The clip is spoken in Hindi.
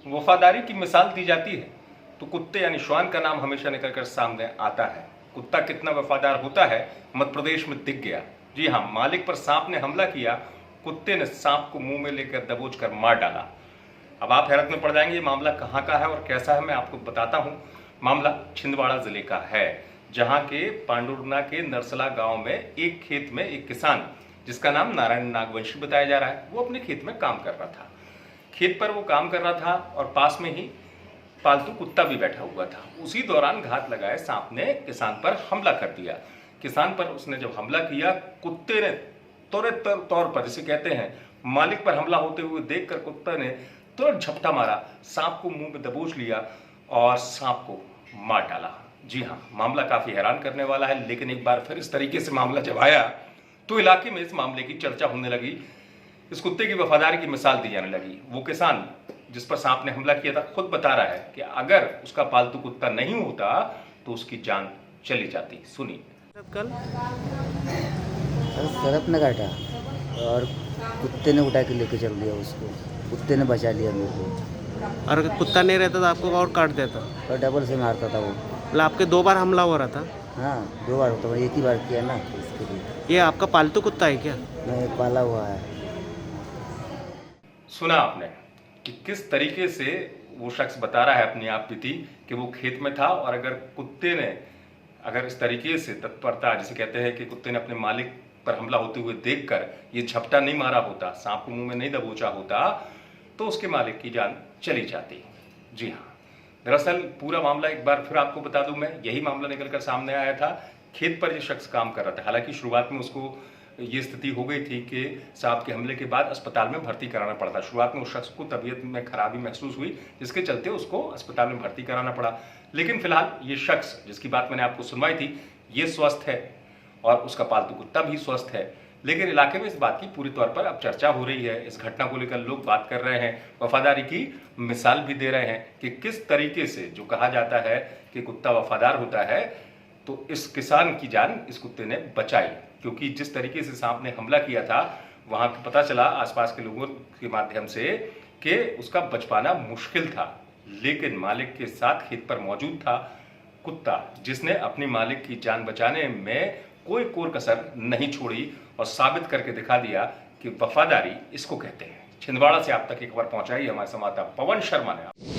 वफादारी की मिसाल दी जाती है तो कुत्ते यानी श्वान का नाम हमेशा निकल कर सामने आता है। कुत्ता कितना वफादार होता है मध्य प्रदेश में दिख गया। जी हाँ, मालिक पर सांप ने हमला किया, कुत्ते ने सांप को मुंह में लेकर दबोच कर मार डाला। अब आप हैरत में पड़ जाएंगे ये मामला कहाँ का है और कैसा है, मैं आपको बताता हूँ। मामला छिंदवाड़ा जिले का है, जहाँ के पांडुरना के नरसला गांव में एक खेत में एक किसान जिसका नाम नारायण नागवंशी बताया जा रहा है, वो अपने खेत में काम कर रहा था। खेत पर वो काम कर रहा था और पास में ही पालतू कुत्ता भी बैठा हुआ था। उसी दौरान घात लगाए सांप ने किसान पर हमला कर दिया। किसान पर उसने जब हमला किया, कुत्ते ने त्वरित तौर पर, जिसे कहते हैं, मालिक पर हमला होते हुए देखकर कुत्ते ने तुरंत झपटा मारा, सांप को मुंह में दबोच लिया और सांप को मार डाला। जी हाँ, मामला काफी हैरान करने वाला है, लेकिन एक बार फिर इस तरीके से मामला जब आया तो इलाके में इस मामले की चर्चा होने लगी। इस कुत्ते की वफादारी की मिसाल दी जाने लगी। वो किसान जिस पर सांप ने हमला किया था खुद बता रहा है कि अगर उसका पालतू कुत्ता नहीं होता तो उसकी जान चली जाती। सुनिए। कल सरप ने काटा और कुत्ते ने उठा के लेके चल दिया उसको। कुत्ते ने बचा लिया मेरे को। और अगर कुत्ता नहीं रहता तो आपको और काट देता? और डबल से मारता था वो। मतलब आपके 2 बार हमला हो रहा था? हाँ, 2 बार होता, एक ही बार किया ना इसके लिए। ये आपका पालतू कुत्ता है क्या? मैं पाला हुआ है। सुना आपने कि किस तरीके से वो शख्स बता रहा है अपनी आप बीती कि वो खेत में था और अगर कुत्ते ने इस तरीके से तत्परता, जिसे कहते हैं कि कुत्ते ने अपने मालिक पर हमला होते हुए देखकर ये झपटा नहीं मारा होता, सांप को मुंह में नहीं दबोचा होता, तो उसके मालिक की जान चली जाती। जी हाँ, दरअसल पूरा मामला एक बार फिर आपको बता दूं मैं, यही मामला निकलकर सामने आया था। खेत पर ये शख्स काम कर रहा था। हालांकि शुरुआत में उसको ये स्थिति हो गई थी कि सांप के हमले के बाद अस्पताल में भर्ती कराना पड़ा था। शुरुआत में उस शख्स को तबीयत में खराबी महसूस हुई, जिसके चलते उसको अस्पताल में भर्ती कराना पड़ा। लेकिन फिलहाल ये शख्स जिसकी बात मैंने आपको सुनवाई थी, ये स्वस्थ है और उसका पालतू कुत्ता भी स्वस्थ है। लेकिन इलाके में इस बात की पूरी तौर पर अब चर्चा हो रही है। इस घटना को लेकर लोग बात कर रहे हैं, वफादारी की मिसाल भी दे रहे हैं कि किस तरीके से जो कहा जाता है कि कुत्ता वफादार होता है, तो इस किसान की जान इस कुत्ते ने बचाई। क्योंकि जिस तरीके से सांप ने हमला किया था, वहां पता चला आसपास के लोगों के माध्यम से कि उसका बच पाना मुश्किल था। लेकिन मालिक के साथ खेत पर मौजूद था कुत्ता, जिसने अपनी मालिक की जान बचाने में कोई कोर कसर नहीं छोड़ी और साबित करके दिखा दिया कि वफादारी इसको कहते हैं। छिंदवाड़ा से आप तक एक खबर पहुंचाई हमारे संवाददाता पवन शर्मा ने।